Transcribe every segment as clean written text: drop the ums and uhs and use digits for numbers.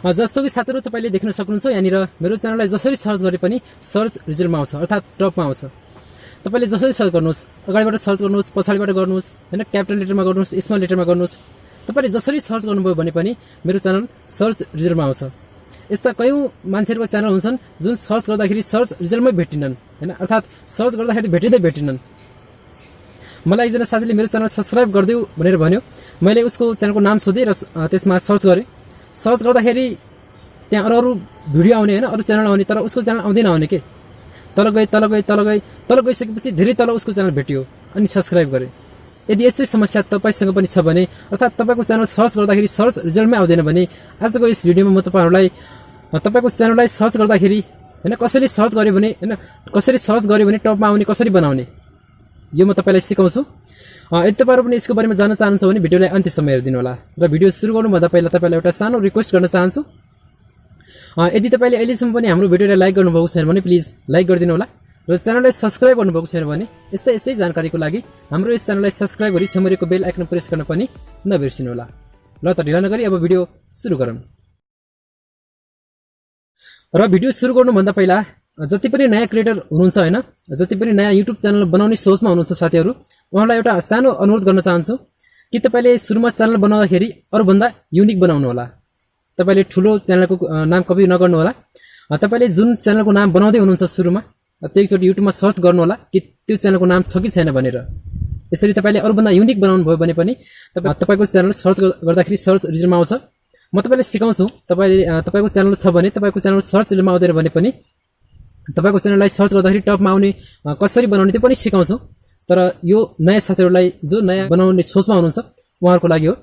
जस्तो कि साथीहरु तपाईले देख्न सक्नुहुन्छ यहाँनिर मेरो च्यानललाई जसरी सर्च गरे पनि सर्च रिजल्टमा आउँछ अर्थात टपमा आउँछ। तपाईले जसरी सर्च गर्नुस्, अगाडिबाट सर्च गर्नुस्, पछाडिबाट गर्नुस्, हैन क्यापिटल लेटरमा गर्नुस्, स्मल लेटरमा गर्नुस्, तपाईले जसरी सर्च गर्नुभयो भने पनि मेरो च्यानल सर्च रिजल्टमा आउँछ। यस्ता कयौं मान्छेहरुको च्यानल हुन्छन् जुन सर्च गर्दाखेरि सर्च रिजल्टमै भेटिनन्, हैन अर्थात सर्च गर्दाखेरि भेटिँदैनन्। मलाई एकजना साथीले मेरो च्यानल सब्स्क्राइब गर्दिऊ भनेर भन्यो। मैले उसको च्यानलको नाम सोधे र त्यसमा सर्च गरे। सर्च गर्दाखेरि त्यहाँ अरु भिडियो आउने हैन, अरु च्यानल आउने, तर उसको च्यानल आउँदैन आउने के। तल गइसकेपछि धेरै तल उसको च्यानल भेटियो अनि सब्स्क्राइब गरे। यदि यस्तै समस्या तपाईसँग पनि छ भने अर्थात तपाईको च्यानल सर्च गर्दाखेरि सर्च रिजल्टमै आउँदैन भने आजको यस भिडियोमा म तपाईहरुलाई तपाईको च्यानललाई सर्च गर्दाखेरि हैन कसरी सर्च गर्यो भने टपमा आउने कसरी बनाउने यो म तपाईलाई सिकाउँछु। यदि तपाईहरु पनि यसको बारेमा जान्न चाहनुहुन्छ भने भिडियोलाई अन्त्यसम्म हेरिदिनु होला। र भिडियो सुरु गर्नुभन्दा पहिला तपाईलाई एउटा सानो रिक्वेस्ट गर्न चाहन्छु। यदि तपाईले अहिलेसम्म पनि हाम्रो भिडियोलाई लाइक गर्नुभएको छैन भने प्लिज लाइक गरिदिनु होला र च्यानललाई सब्स्क्राइब गर्नुभएको छैन भने यस्तै जानकारीको लागि हाम्रो यस च्यानललाई सब्स्क्राइब गरी छेउको बेल आइकन प्रेस गर्न पनि नबिर्सिनु होला। ल त ढिला नगरी अब भिडियो सुरु गरौँ। र भिडियो सुरु गर्नुभन्दा पहिला जति पनि नयाँ क्रिएटर हुनुहुन्छ हैन, जति पनि नयाँ YouTube च्यानल बनाउने सोचमा हुनुहुन्छ साथीहरु, उहाँलाई एउटा सानो अनुरोध गर्न चाहन्छु कि तपाईले सुरुमा च्यानल बनाउँदाखेरि अरु भन्दा युनिक बनाउनु होला। तपाईले ठुलो च्यानलको नाम कपी नगर्नु होला। तपाईले जुन च्यानलको नाम बनाउँदै हुनुहुन्छ सुरुमा त्यसैचोटी युट्युबमा सर्च गर्नु होला कि त्यो च्यानलको नाम छ कि छैन भनेर। यसरी तपाईले अरु भन्दा युनिक बनाउनु भयो भने पनि तपाईको च्यानल सर्च गर्दाखेरि सर्च रिजल्टमा आउँछ। म तपाईलाई सिकाउँछु। तपाईको च्यानल छ भने तपाईको च्यानल सर्च रिजल्टमा आउँदैन भने पनि तपाईको च्यानललाई सर्च गर्दाखेरि टपमा आउने कसरी बनाउने त्यो पनि सिकाउँछु। तर यो नयाँ साथीहरुलाई जो नयाँ बनाउने सोचमा हुनुहुन्छ उहाँहरुको लागि हो।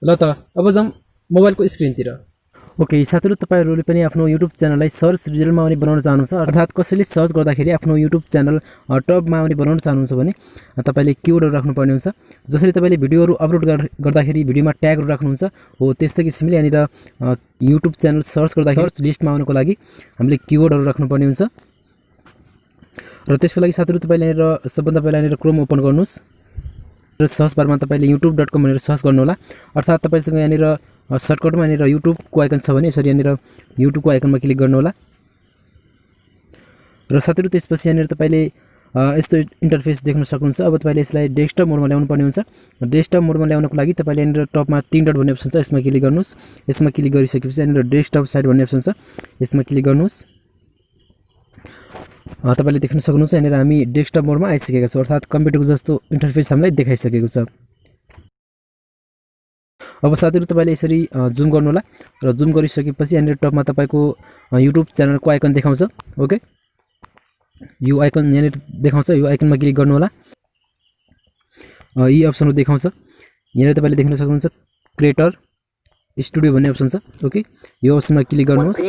ल त अब जाउँ मोबाइलको स्क्रिनतिर। ओके साथीहरु, तपाईहरुले पनि आफ्नो YouTube च्यानललाई सर्च रिजल्टमा आउने बनाउन चाहनुहुन्छ अर्थात कसैले सर्च गर्दाखेरि आफ्नो YouTube च्यानल टपमा आउने बनाउन चाहनुहुन्छ भने तपाईले किवर्डहरु राख्नुपर्ने हुन्छ। जसरी तपाईले भिडियोहरु अपलोड गर्दाखेरि भिडियोमा ट्यागहरु राख्नुहुन्छ हो त्यस्तै किसिमले यहाँनिर YouTube च्यानल सर्च गर्दाखेरि सर्च लिस्टमा आउनको लागि हामीले किवर्डहरु राख्नुपर्ने हुन्छ। र त्यसको लागि साथीहरु तपाईले यहाँनिर सबभन्दा पहिला यहाँनिर क्रोम ओपन गर्नुस् र सर्च बारमा तपाईले youtube.com भनेर सर्च गर्नु होला। अर्थात तपाईसँग यहाँनिर सर्टकटमा यहाँनिर युट्युबको आइकन छ भने यसरी यहाँनिर युट्युबको आइकनमा क्लिक गर्नु होला। र साथीहरु त्यसपछि यहाँनिर तपाईले यस्तो इन्टरफेस देख्न सक्नुहुन्छ। अब तपाईले यसलाई डेस्कटप मोडमा ल्याउनु पर्ने हुन्छ। डेस्कटप मोडमा ल्याउनको लागि तपाईले यहाँनिर टपमा 3 डट भन्ने अप्सन छ, यसमा क्लिक गर्नुस्। यसमा क्लिक गरिसकेपछि यहाँनिर डेस्कटप साइट भन्ने अप्सन छ, यसमा क्लिक गर्नुस्। तपाईले देख्न सक्नुहुन्छ यहाँनिर हामी डेस्कटप मोडमा आइसकेका छौं अर्थात कम्प्युटरको जस्तो इन्टरफेस हामीलाई देखाइसकेको छ। अब साथीहरु तपाईले यसरी जुम गर्नु होला र जुम गरिसकेपछि यहाँनिर टपमा तपाईको YouTube च्यानलको आइकन देखाउँछ। ओके, यो आइकन यहाँनिर देखाउँछ, यो आइकनमा क्लिक गर्नु होला। यी अप्सनहरु देखाउँछ। यहाँनिर तपाईले देख्न सक्नुहुन्छ क्रिएटर स्टुडियो भन्ने अप्सन छ। ओके, यो अप्सनमा क्लिक गर्नुहोस्।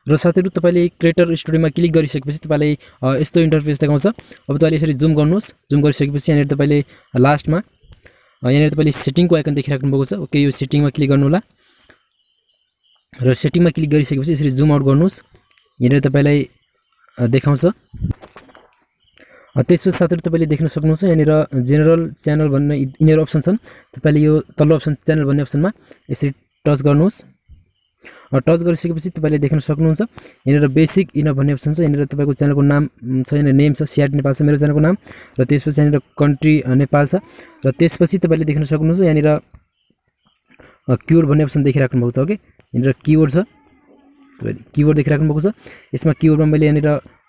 र साथीहरु तपाईले क्रिएटर स्टुडियोमा क्लिक गरिसकेपछि तपाईले यस्तो इन्टरफेस देखाउँछ। अब तपाईले यसरी जुम गर्नुस्। जुम गरिसकेपछि यहाँनिर तपाईले लास्टमा यहाँनिर तपाईले सेटिङको आइकन देखिराख्नु भएको छ। ओके, यो सेटिङमा क्लिक गर्नु होला र सेटिङमा क्लिक गरिसकेपछि यसरी जुम आउट गर्नुस्। यहाँनिर तपाईलाई देखाउँछ। त्यसपछि साथीहरु तपाईले देख्न सक्नुहुन्छ यहाँनिर जेनरल च्यानल भन्ने यिनीहरु अप्सन छन्। तपाईले यो तल्लो अप्सन च्यानल भन्ने अप्सनमा यसरी टच गर्नुस्। टच गरिसकेपछि तपाईले देख्न सक्नुहुन्छ यहाँनिर बेसिक इनफ भन्ने अप्सन छ। यहाँनिर तपाईको च्यानलको नाम छ, यहाँनिर नेम छ, सिआरटी नेपाल छ मेरो च्यानलको नाम र त्यसपछि यहाँनिर कन्ट्री नेपाल छ। र त्यसपछि तपाईले देख्न सक्नुहुन्छ यहाँनिर किवर्ड भन्ने अप्सन देखिराख्नु भएको छ। ओके, यहाँनिर किवर्ड छ, तपाईले किवर्ड देखिराख्नु भएको छ। यसमा किवर्डमा मैले यहाँनिर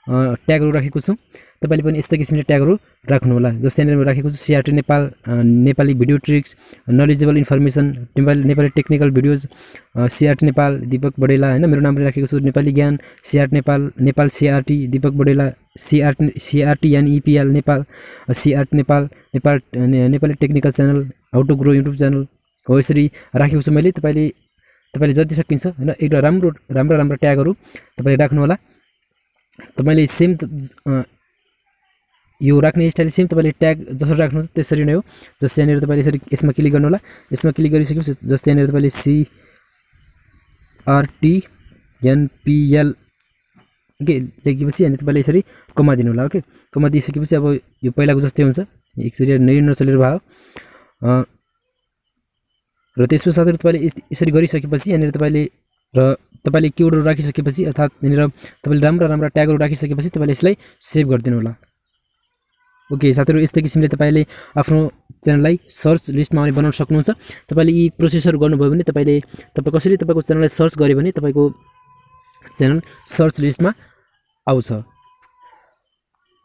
ट्यागहरु राखेको छु। तपाईले पनि यस्तै किसिमले ट्यागहरु राख्नु होला। जस्तै यहाँनिर राखेको छु CRT Nepal, Nepali video tricks, knowledgeable information, Nepali technical videos, CRT Nepal, Deepak Badaila हैन मेरो नामले राखेको छु। नेपाली ज्ञान, CRT Nepal CRT, Deepak Badaila, CRT यानी EPL Nepal, CRT Nepali technical channel, how to grow YouTube channel हो यसरी राखेको छु मैले। तपाईले जति सकिन्छ हैन एउटा राम्रो ट्यागहरु तपाईले राख्नु होला। तपाईले सेम यो राख्ने स्टाइल सेम तपाईले ट्याग जसरी राख्नुहुन्छ त्यसरी नै हो। जस्तै यहाँनिर तपाईले यसरी यसमा क्लिक गर्नु होला। यसमा क्लिक गरिसकेपछि जस्तै यहाँनिर तपाईले सिआरटी एनपीएल ओके लेखेपछि अनि तपाईले यसरी कमा दिनु होला। ओके, कमा दिइसकेपछि अब यो पहिलाको जस्तै हुन्छ, एकचोटी नै नचलेर भयो। र त्यसको साथै तपाईँले यसरी गरिसकेपछि यहाँनिर तपाईँले किवर्डहरू राखिसकेपछि अर्थात् यहाँनिर तपाईँले राम्रा ट्यागहरू राखिसकेपछि तपाईँले यसलाई सेभ गरिदिनु होला। ओके साथीहरू, यस्तै किसिमले तपाईँले आफ्नो च्यानललाई सर्च लिस्टमा आउने बनाउन सक्नुहुन्छ। तपाईँले यी प्रोसेसहरू गर्नुभयो भने तपाईँ कसरी तपाईँको च्यानललाई सर्च गर्यो भने तपाईँको च्यानल सर्च लिस्टमा आउँछ।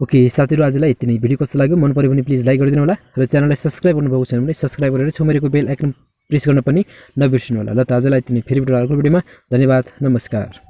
ओके साथीहरू, आजलाई यति नै। भिडियो कस्तो लाग्यो, मन पर्यो भने प्लिज लाइक गरिदिनु होला र च्यानललाई सब्सक्राइब गर्नुभएको छैन भने सब्सक्राइब गरेर छेउमा बेल आइकन प्रेस गर्न पनि नबिर्सिनु होला। ल त आजलाई यति नै। फेरि अर्को भिडियोमा धन्यवाद, नमस्कार।